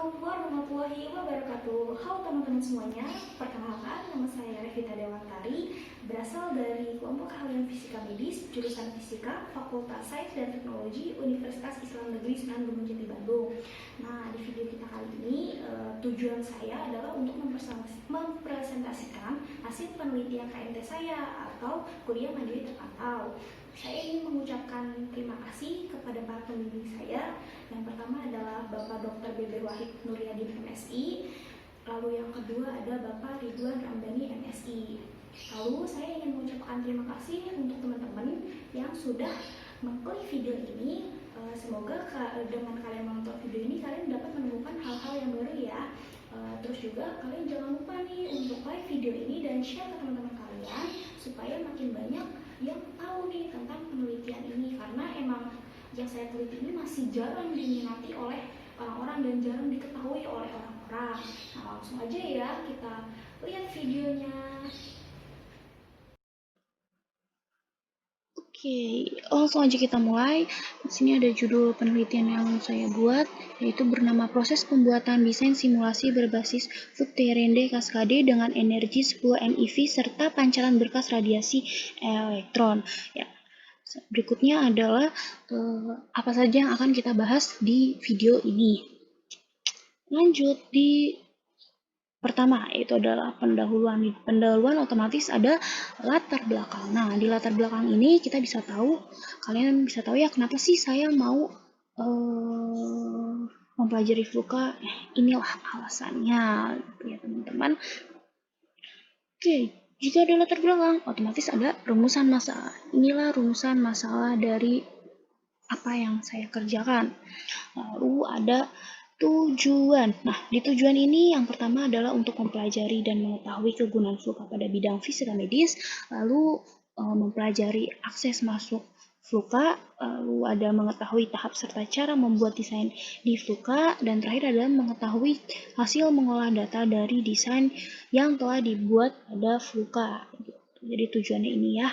Assalamualaikum warahmatullahi wabarakatuh. Halo teman-teman semuanya, perkenalkan nama saya Revita Dewantari, berasal dari kelompok keahlian fisika medis, jurusan fisika, Fakultas Sains dan Teknologi, Universitas Islam Negeri Sunan Gunung Jati Bandung. Nah, di video kita kali ini, tujuan saya adalah untuk mempresentasikan hasil penelitian KMT saya atau kuliah mandiri terpantau. Saya ingin mengucapkan terima kasih kepada para pembimbing saya. Yang pertama adalah Bapak Dr. Beber Wahid Nuryadin MSI, lalu yang kedua ada Bapak Ridwan Ramdhani MSI. Lalu saya ingin mengucapkan terima kasih untuk teman-teman yang sudah mengklik video ini. Semoga dengan kalian menonton video ini kalian dapat menemukan hal-hal yang baru ya. Terus juga kalian jangan lupa nih untuk like video ini dan share ke teman-teman kalian supaya makin banyak yang tahu nih tentang penelitian ini, karena emang yang saya teliti ini masih jarang diminati oleh orang-orang dan jarang diketahui oleh orang-orang. Nah, langsung aja ya kita lihat videonya. Oke, langsung aja kita mulai. Di sini ada judul penelitian yang saya buat, yaitu bernama proses pembuatan desain simulasi berbasis Fukuyarende Kaskade dengan energi 10 MeV serta pancaran berkas radiasi elektron. Ya, berikutnya adalah apa saja yang akan kita bahas di video ini. Lanjut di pertama, yaitu adalah pendahuluan. Pendahuluan otomatis ada latar belakang. Nah, di latar belakang ini kita bisa tahu, kalian bisa tahu ya kenapa sih saya mau mempelajari Fluka. Inilah alasannya ya teman-teman. Oke, jika ada latar belakang, otomatis ada rumusan masalah. Inilah rumusan masalah dari apa yang saya kerjakan. Lalu ada tujuan. Nah, di tujuan ini yang pertama adalah untuk mempelajari dan mengetahui kegunaan Fluka pada bidang fisika medis, lalu mempelajari akses masuk Fluka, lalu ada mengetahui tahap serta cara membuat desain di Fluka, dan terakhir adalah mengetahui hasil mengolah data dari desain yang telah dibuat pada Fluka. Jadi tujuannya ini ya.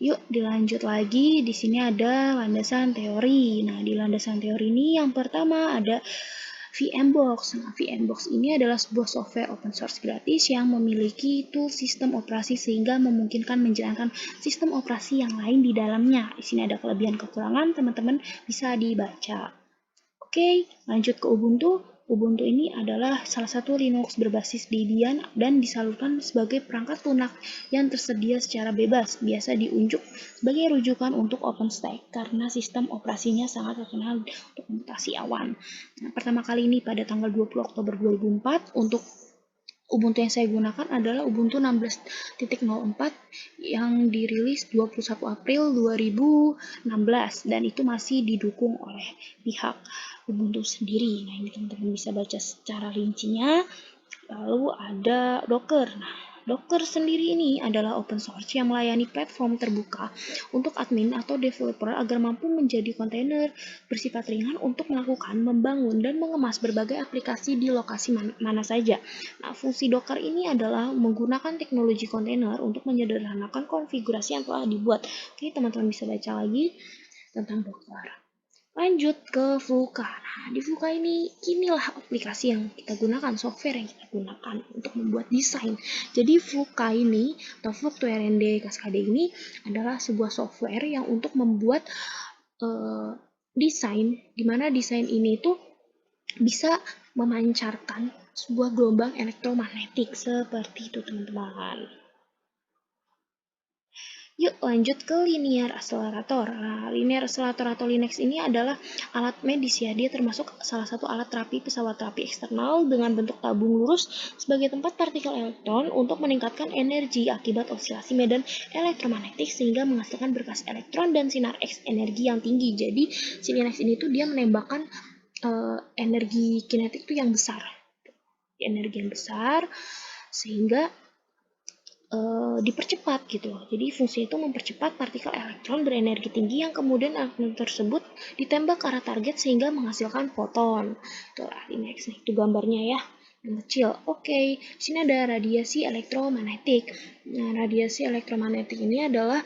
Yuk dilanjut lagi, di sini ada landasan teori. Nah, di landasan teori ini yang pertama ada VMbox. Nah, VMbox ini adalah sebuah software open source gratis yang memiliki tool sistem operasi sehingga memungkinkan menjalankan sistem operasi yang lain di dalamnya. Di sini ada kelebihan kekurangan, teman-teman bisa dibaca. Oke, lanjut ke Ubuntu. Ubuntu ini adalah salah satu Linux berbasis Debian dan disalurkan sebagai perangkat lunak yang tersedia secara bebas, biasa diunjuk sebagai rujukan untuk OpenStack karena sistem operasinya sangat terkenal untuk mutasi awan. Nah, pertama kali ini pada tanggal 20 Oktober 2004 untuk Ubuntu yang saya gunakan adalah Ubuntu 16.04 yang dirilis 21 April 2016 dan itu masih didukung oleh pihak Ubuntu sendiri. Nah, ini teman-teman bisa baca secara rincinya. Lalu ada Docker. Nah, Docker sendiri ini adalah open source yang melayani platform terbuka untuk admin atau developer agar mampu menjadi kontainer bersifat ringan untuk melakukan, membangun, dan mengemas berbagai aplikasi di lokasi mana saja. Nah, fungsi Docker ini adalah menggunakan teknologi kontainer untuk menyederhanakan konfigurasi yang telah dibuat. Oke, teman-teman bisa baca lagi tentang Docker. Lanjut ke Fluka. Nah, di Fluka inilah aplikasi yang kita gunakan, software yang kita gunakan untuk membuat desain. Jadi Fluka ini, atau Fukuyarende Kaskade ini adalah sebuah software yang untuk membuat desain, di mana desain ini tuh bisa memancarkan sebuah gelombang elektromagnetik seperti itu teman-teman. Yuk lanjut ke linear accelerator. Nah, linear accelerator atau Linux ini adalah alat medis ya. Dia termasuk salah satu alat terapi pesawat terapi eksternal dengan bentuk tabung lurus sebagai tempat partikel elektron untuk meningkatkan energi akibat osilasi medan elektromagnetik sehingga menghasilkan berkas elektron dan sinar X energi yang tinggi. Jadi si Linux ini tuh dia menembakkan energi kinetik itu yang besar. Energi yang besar sehingga dipercepat gitu. Jadi fungsi itu mempercepat partikel elektron berenergi tinggi yang kemudian elektron tersebut ditembak ke arah target sehingga menghasilkan foton. Itulah ini itu gambarnya ya, yang kecil. Oke, di sini ada radiasi elektromagnetik. Nah, radiasi elektromagnetik ini adalah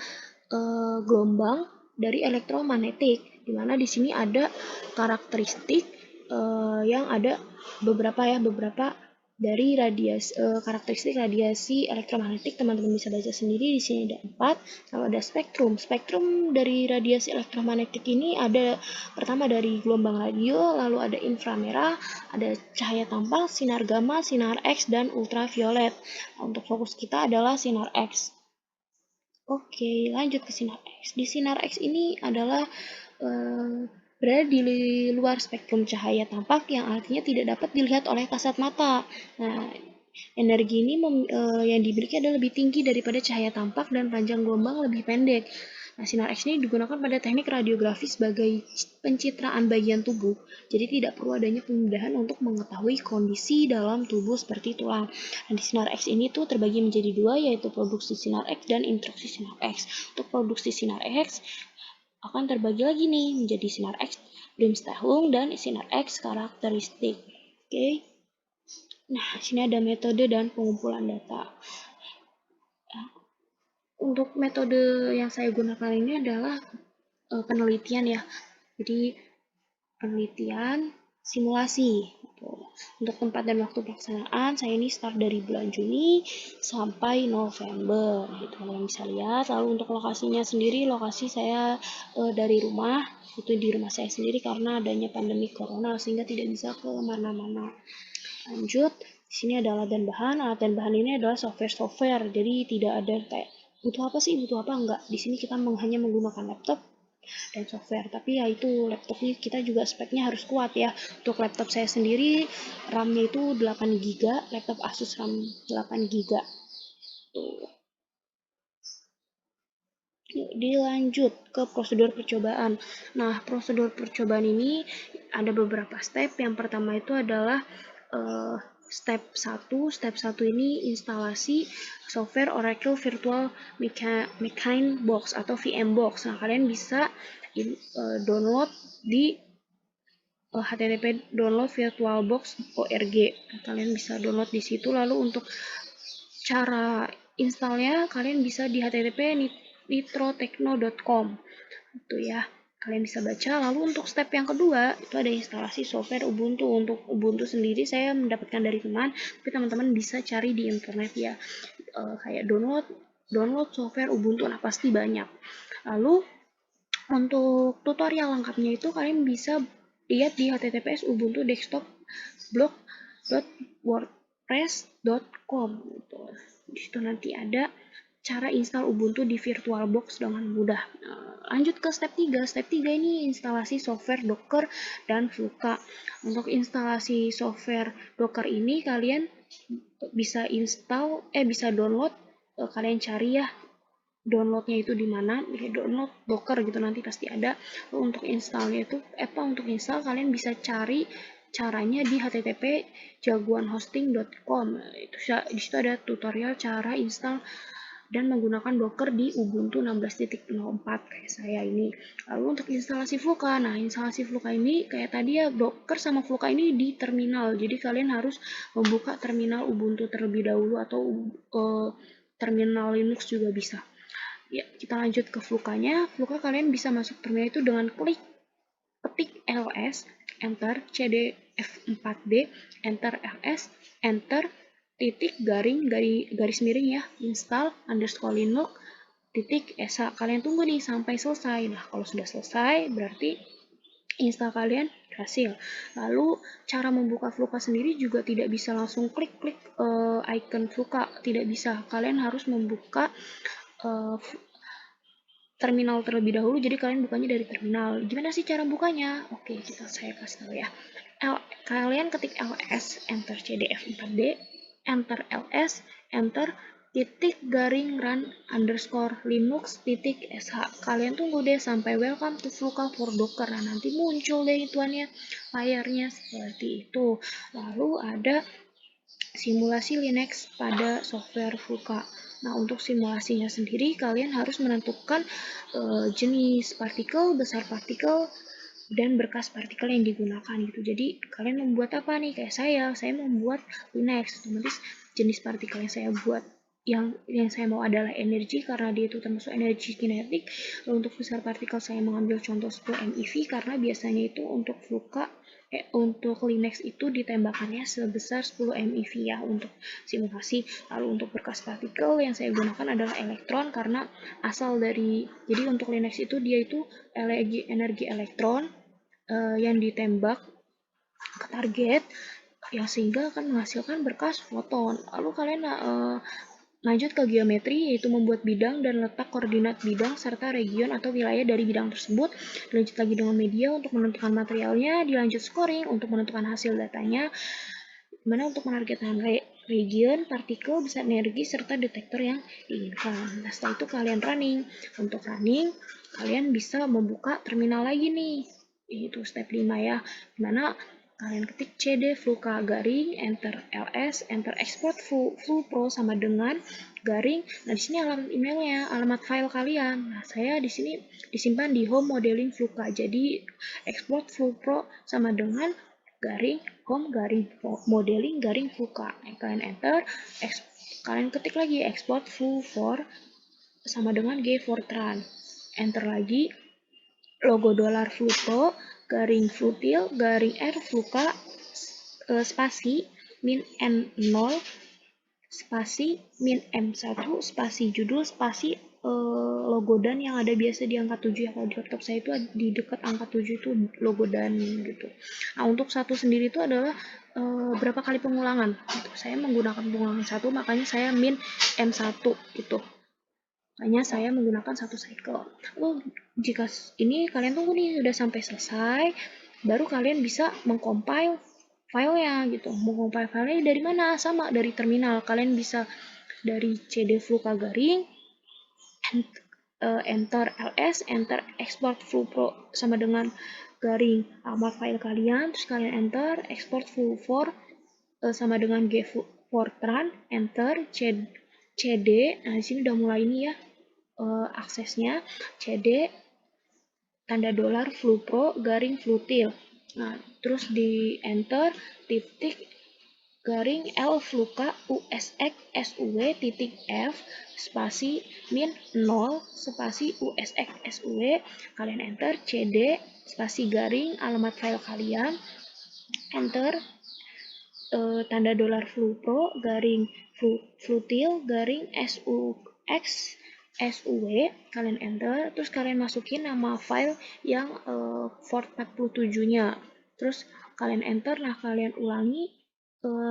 gelombang dari elektromagnetik, di mana di sini ada karakteristik yang ada beberapa dari karakteristik radiasi elektromagnetik. Teman-teman bisa baca sendiri. Di sini ada 4. Lalu ada spektrum. Spektrum dari radiasi elektromagnetik ini ada pertama dari gelombang radio, lalu ada inframerah, ada cahaya tampal, sinar gamma, sinar X, dan ultraviolet. Nah, untuk fokus kita adalah sinar X. Oke, lanjut ke sinar X. Di sinar X ini adalah berada di luar spektrum cahaya tampak yang artinya tidak dapat dilihat oleh kasat mata. Nah, energi ini yang dimiliki adalah lebih tinggi daripada cahaya tampak dan panjang gelombang lebih pendek. Nah, sinar X ini digunakan pada teknik radiografi sebagai pencitraan bagian tubuh. Jadi tidak perlu adanya pemudahan untuk mengetahui kondisi dalam tubuh seperti tulang. Nah, di sinar X ini tuh terbagi menjadi 2, yaitu produksi sinar X dan interaksi sinar X. Untuk produksi sinar X akan terbagi lagi nih menjadi sinar X Bremsstrahlung dan sinar X karakteristik. Oke. Nah, sini ada metode dan pengumpulan data. Untuk metode yang saya gunakan ini adalah penelitian ya. Jadi penelitian simulasi. Untuk tempat dan waktu pelaksanaan, saya ini start dari bulan Juni sampai November. Gitu. Kalian bisa lihat. Lalu untuk lokasinya sendiri, lokasi saya dari rumah. Itu di rumah saya sendiri karena adanya pandemi corona sehingga tidak bisa ke mana-mana. Lanjut, di sini ada alat dan bahan. Alat dan bahan ini adalah software. Jadi tidak ada kayak butuh apa sih, butuh apa enggak. Di sini kita hanya menggunakan laptop dan software, tapi ya itu laptopnya kita juga speknya harus kuat ya. Untuk laptop saya sendiri RAM-nya itu 8 GB, laptop Asus RAM 8 GB. Tuh. Yuk, dilanjut ke prosedur percobaan. Nah, prosedur percobaan ini ada beberapa step. Yang pertama itu adalah step 1. Step 1 ini instalasi software Oracle Virtual Machine Box atau VMbox. Nah, kalian bisa download di http download virtualbox.org. Kalian bisa download di situ. Lalu untuk cara installnya kalian bisa di http nitrotechno.com. Itu ya. Kalian bisa baca. Lalu untuk step yang kedua itu ada instalasi software Ubuntu. Untuk Ubuntu sendiri saya mendapatkan dari teman, tapi teman-teman bisa cari di internet ya. Kayak download software Ubuntu, nah pasti banyak. Lalu untuk tutorial lengkapnya itu kalian bisa lihat di https ubuntu desktop blog.wordpress.com gitu. Di situ nanti ada cara install Ubuntu di VirtualBox dengan mudah. Lanjut ke step 3. Step 3 ini instalasi software Docker dan Fluka. Untuk instalasi software Docker ini kalian bisa bisa download, kalian cari ya downloadnya itu di mana, download Docker gitu nanti pasti ada. Untuk installnya itu untuk install kalian bisa cari caranya di http jagoanhosting.com. Itu di situ ada tutorial cara install dan menggunakan Docker di Ubuntu 16.04 kayak saya ini. Lalu untuk instalasi Fluka, nah instalasi Fluka ini kayak tadi ya, Docker sama Fluka ini di terminal. Jadi kalian harus membuka terminal Ubuntu terlebih dahulu atau terminal Linux juga bisa. Ya, kita lanjut ke Flukanya. Fluka kalian bisa masuk terminal itu dengan ketik ls, enter, cdf4d, enter ls, enter, titik garis miring ya, install _linux titik sh. Kalian tunggu nih sampai selesai. Nah, kalau sudah selesai berarti install kalian berhasil. Lalu cara membuka Fluka sendiri juga tidak bisa langsung klik icon Fluka, tidak bisa. Kalian harus membuka terminal terlebih dahulu, jadi kalian bukanya dari terminal. Gimana sih cara bukanya? Oke, saya kasih tahu ya. Kalian ketik ls, enter cdf4d, enter ls, enter titik garing run _linux titik sh. Kalian tunggu deh sampai welcome to Fluka for Docker. Nah, nanti muncul deh ituannya, layarnya seperti itu. Lalu ada simulasi Linux pada software Fluka. Nah, untuk simulasinya sendiri kalian harus menentukan jenis partikel, besar partikel, dan berkas partikel yang digunakan gitu. Jadi kalian membuat apa nih? Kayak saya membuat Linux. Otomatis jenis partikel yang saya buat yang saya mau adalah energi karena dia itu termasuk energi kinetik. Lalu untuk besar partikel saya mengambil contoh 10 MeV karena biasanya itu untuk Fluka untuk Linux itu ditembakannya sebesar 10 MeV ya untuk simulasi. Lalu untuk berkas partikel yang saya gunakan adalah elektron karena asal dari, jadi untuk Linux itu dia itu energi elektron yang ditembak ke target yang sehingga akan menghasilkan berkas foton. Lalu kalian lanjut ke geometri, yaitu membuat bidang dan letak koordinat bidang serta region atau wilayah dari bidang tersebut. Dilanjut lagi dengan media untuk menentukan materialnya, dilanjut scoring untuk menentukan hasil datanya, dimana untuk menargetkan region, partikel, besar energi, serta detektor yang diinginkan. Nah, setelah itu kalian running. Untuk running, kalian bisa membuka terminal lagi nih, yaitu step 5 ya, dimana kalian ketik cd fluka garing enter ls enter export full pro sama dengan garing. Nah, di sini alamat emailnya, alamat file kalian. Nah, saya di sini disimpan di home modeling fluka. Jadi export full pro sama dengan garing home garing modeling garing fluka. Kalian enter, kalian ketik lagi export full for sama dengan G Fortran. Enter lagi logo dolar Fluto garing flutil garing R fluka spasi min N0 spasi min M1 spasi judul spasi logo dan yang ada biasa di angka 7 ya. Kalau di laptop saya itu di dekat angka 7 itu logo dan gitu. Nah, untuk satu sendiri itu adalah berapa kali pengulangan gitu. Saya menggunakan pengulangan 1, makanya saya min M1 gitu. Makanya saya menggunakan 1 cycle. Jika ini kalian tunggu nih sudah sampai selesai, baru kalian bisa mengcompile filenya gitu. Mengcompile filenya dari mana? Sama dari terminal. Kalian bisa dari cd fluka garing, enter ls, enter export full pro sama dengan garing alamat file kalian, terus kalian enter export full for sama dengan G Fortran, enter cd. Nah, di sini udah mulai ini ya aksesnya, cd tanda dolar flupro garing flutil. Nah, terus di enter titik garing L fluka USX SUW titik F spasi min 0 spasi USX SUW. Kalian enter cd spasi garing alamat file kalian, enter tanda dolar flupro garing flutil garing SUX SUW, kalian enter, terus kalian masukin nama file yang Fort 47-nya, terus kalian enter. Nah, kalian ulangi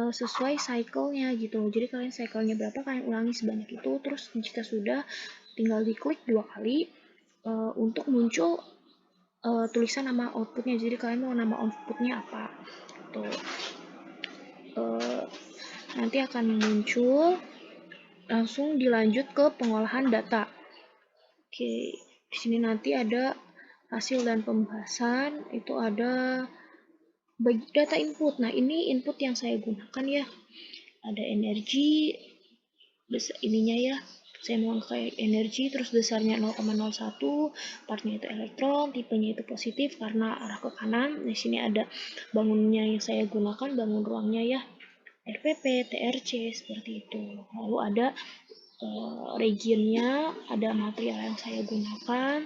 sesuai cycle-nya gitu. Jadi kalian cycle-nya berapa, kalian ulangi sebanyak itu. Terus jika sudah, tinggal diklik 2 kali untuk muncul tulisan nama outputnya. Jadi kalian mau nama outputnya apa tuh. Nanti akan muncul, langsung dilanjut ke pengolahan data. Oke, di sini nanti ada hasil dan pembahasan, itu ada bagi data input. Nah, ini input yang saya gunakan ya. Ada energi, ininya ya. Saya mau kayak energi, terus besarnya 0,01, partnya itu elektron, tipenya itu positif karena arah ke kanan. Di sini ada bangunnya yang saya gunakan, bangun ruangnya ya. RPP, TRC, seperti itu. Lalu ada regionnya, ada material yang saya gunakan.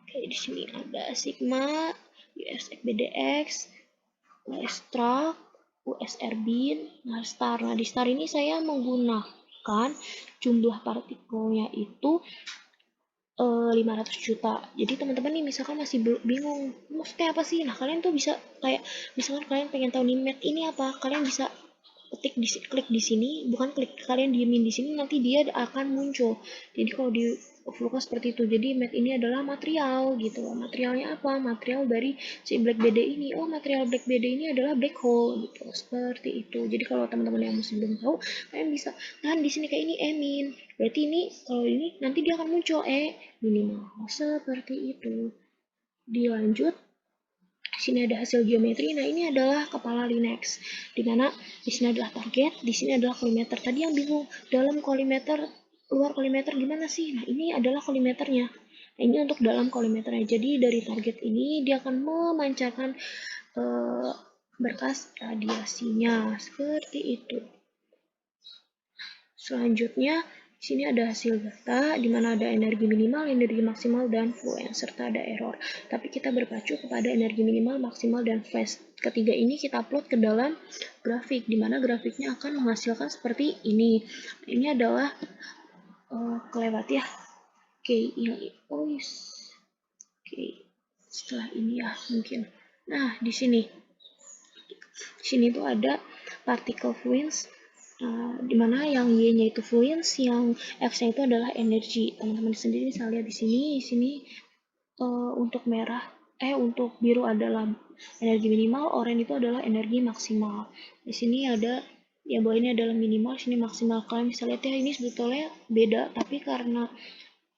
Oke, di sini ada sigma, USX BDX, USTRAK, USR bin, nah star. Nah, di star ini saya menggunakan jumlah partikelnya itu 500 juta. Jadi teman-teman nih misalkan masih bingung, maksudnya apa sih? Nah, kalian tuh bisa kayak misalkan kalian pengen tahu nih mat ini apa, kalian bisa klik di sini, bukan klik, kalian diemin di sini, nanti dia akan muncul. Jadi kalau di Fluka seperti itu. Jadi mat ini adalah material gitu. Materialnya apa? Material dari si black BD ini. Oh, material black BD ini adalah black hole gitu. Seperti itu. Jadi kalau teman-teman yang masih belum tahu, kalian bisa kan di sini kayak ini emin. Berarti ini kalau ini nanti dia akan muncul minimal. Seperti itu. Dilanjut, di sini ada hasil geometri. Nah, ini adalah kepala Linux. Di mana di sini adalah target, di sini adalah kolimeter. Tadi yang bingung, dalam kolimeter, luar kolimeter gimana sih? Nah, ini adalah kolimeternya. Nah, ini untuk dalam kolimeternya. Jadi dari target ini dia akan memancarkan berkas radiasinya seperti itu. Selanjutnya Di sini ada hasil data, di mana ada energi minimal, energi maksimal, dan fluence, serta ada error. Tapi kita berpacu kepada energi minimal, maksimal, dan phase. Ketiga ini kita upload ke dalam grafik, di mana grafiknya akan menghasilkan seperti ini. Ini adalah kelewat ya. Oke, yang oke, setelah ini ya mungkin. Nah, di sini tuh ada particle fluence. Di mana yang Y-nya itu fluence, yang X-nya itu adalah energi. Teman-teman sendiri bisa lihat di sini untuk untuk biru adalah energi minimal, oranye itu adalah energi maksimal. Di sini ada yang bawah ini adalah minimal, sini maksimal. Kalian bisa lihat ya, ini sebetulnya beda, tapi karena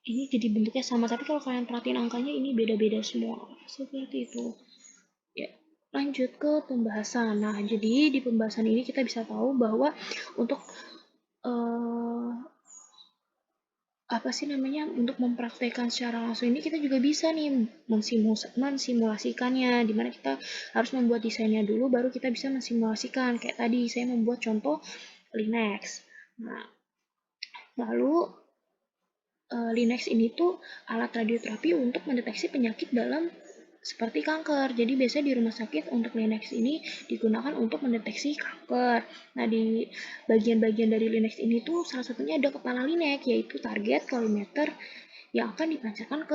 ini jadi bentuknya sama, tapi kalau kalian perhatiin angkanya ini beda-beda semua. Seperti itu. Ya, lanjut ke pembahasan. Nah, jadi di pembahasan ini kita bisa tahu bahwa untuk untuk mempraktekkan secara langsung ini kita juga bisa nih mensimulasikannya, dimana kita harus membuat desainnya dulu baru kita bisa mensimulasikan. Kayak tadi saya membuat contoh Linux. Nah, lalu Linux ini tuh alat radioterapi untuk mendeteksi penyakit dalam seperti kanker. Jadi biasanya di rumah sakit untuk Linux ini digunakan untuk mendeteksi kanker. Nah, di bagian-bagian dari Linux ini tuh salah satunya ada kepala Linux, yaitu target kolimeter yang akan dipancarkan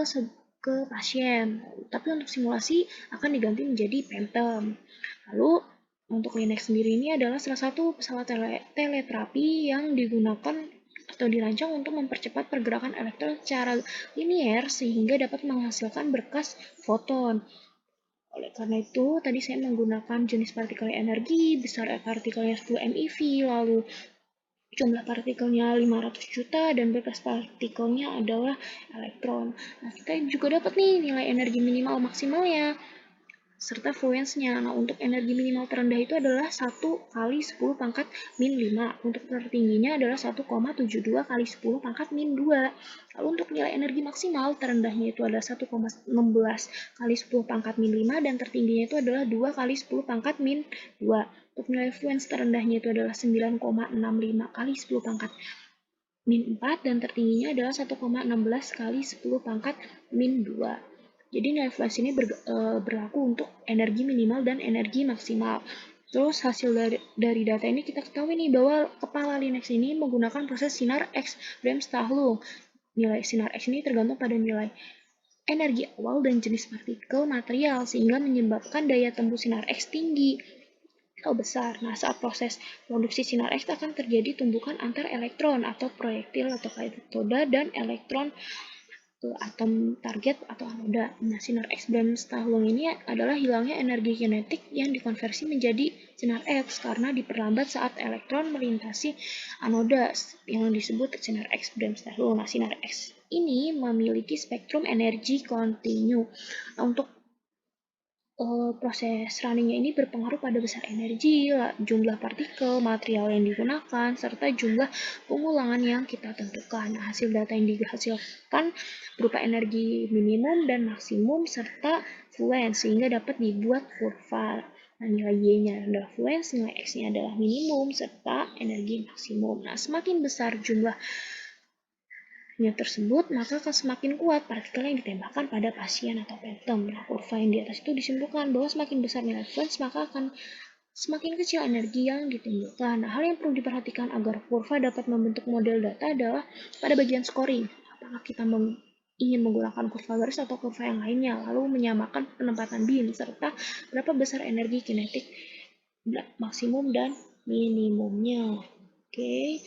ke pasien. Tapi untuk simulasi akan diganti menjadi Phantom. Lalu untuk Linux sendiri ini adalah salah satu pesawat teleterapi yang digunakan atau dirancang untuk mempercepat pergerakan elektron secara linier sehingga dapat menghasilkan berkas foton. Oleh karena itu, tadi saya menggunakan jenis partikel energi, besar partikelnya 10 MeV, lalu jumlah partikelnya 500 juta, dan berkas partikelnya adalah elektron. Nah, kita juga dapat nih nilai energi minimal maksimalnya, serta fluence-nya. Nah, untuk energi minimal terendah itu adalah 1 kali 10 pangkat min 5. Untuk tertingginya adalah 1,72 kali 10 pangkat min 2. Lalu untuk nilai energi maksimal terendahnya itu adalah 1,16 kali 10 pangkat min 5 dan tertingginya itu adalah 2 kali 10 pangkat min 2. Untuk nilai fluence terendahnya itu adalah 9,65 kali 10 pangkat min 4 dan tertingginya adalah 1,16 kali 10 pangkat min 2. Jadi nilai fluence ini berlaku untuk energi minimal dan energi maksimal. Terus hasil dari data ini kita ketahui nih bahwa kepala Linux ini menggunakan proses sinar X Bremsstrahlung. Nilai sinar X ini tergantung pada nilai energi awal dan jenis partikel material sehingga menyebabkan daya tembus sinar X tinggi atau besar. Nah, saat proses produksi sinar X akan terjadi tumbukan antar elektron atau proyektil atau katoda dan elektron atom target atau anoda. Nah, sinar X Bremsstrahlung ini adalah hilangnya energi kinetik yang dikonversi menjadi sinar X karena diperlambat saat elektron melintasi anoda yang disebut sinar X Bremsstrahlung. Nah, sinar X ini memiliki spektrum energi kontinu. Nah, untuk proses runningnya ini berpengaruh pada besar energi, jumlah partikel, material yang digunakan, serta jumlah pengulangan yang kita tentukan. Nah, hasil data yang dihasilkan berupa energi minimum dan maksimum serta fluence sehingga dapat dibuat kurva. Nah, nilai Y-nya adalah fluence, nilai X-nya adalah minimum, serta energi maksimum. Nah, semakin besar jumlah tersebut, maka akan semakin kuat partikel yang ditembakkan pada pasien atau phantom. Nah, kurva yang di atas itu disimpulkan bahwa semakin besar nilai fluence, maka akan semakin kecil energi yang ditimbulkan. Nah, hal yang perlu diperhatikan agar kurva dapat membentuk model data adalah pada bagian scoring. Apakah kita ingin menggunakan kurva garis atau kurva yang lainnya, lalu menyamakan penempatan bin, serta berapa besar energi kinetik maksimum dan minimumnya. Oke,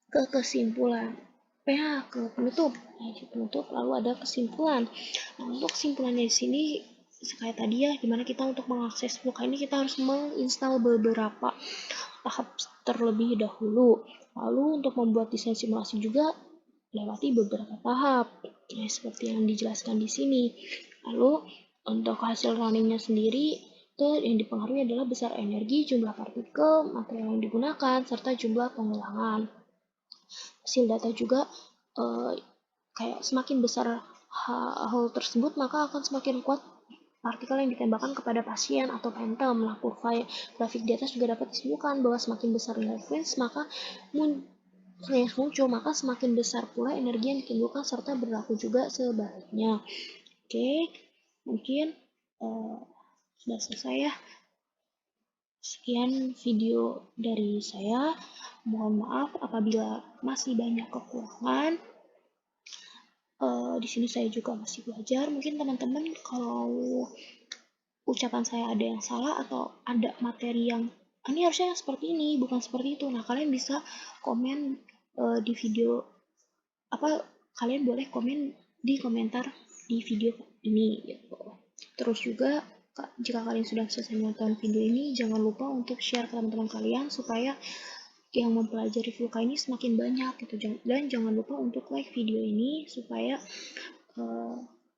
ke kesimpulan. Ke penutup. Lalu ada kesimpulan. Nah, untuk kesimpulannya di sini kayak tadi ya, dimana kita untuk mengakses buka ini kita harus menginstal beberapa tahap terlebih dahulu. Lalu untuk membuat desain simulasi juga lewati beberapa tahap, seperti yang dijelaskan di sini. Lalu untuk hasil runningnya sendiri yang dipengaruhi adalah besar energi, jumlah partikel, material yang digunakan, serta jumlah pengulangan. Hasil data juga kayak semakin besar hal tersebut, maka akan semakin kuat partikel yang ditembakkan kepada pasien atau phantom. Kurva grafik di atas juga dapat disimpulkan bahwa semakin besar nilai fluence, maka muncul, maka semakin besar pula energi yang ditimbulkan serta berlaku juga sebaliknya. Oke, mungkin sudah selesai ya. Sekian video dari saya. Mohon maaf apabila masih banyak kekurangan. Di sini saya juga masih belajar. Mungkin teman-teman kalau ucapan saya ada yang salah atau ada materi yang ini harusnya seperti ini, bukan seperti itu. Nah, kalian bisa komen di video kalian boleh komen di komentar di video ini gitu. Terus juga jika kalian sudah selesai menonton video ini, jangan lupa untuk share ke teman-teman kalian supaya yang mempelajari VUCA ini semakin banyak gitu. Dan jangan lupa untuk like video ini supaya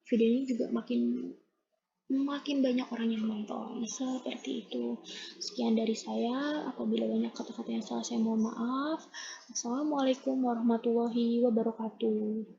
video ini juga makin banyak orang yang nonton. Seperti itu. Sekian dari saya. Apabila banyak kata-kata yang salah, saya mohon maaf. Wassalamualaikum warahmatullahi wabarakatuh.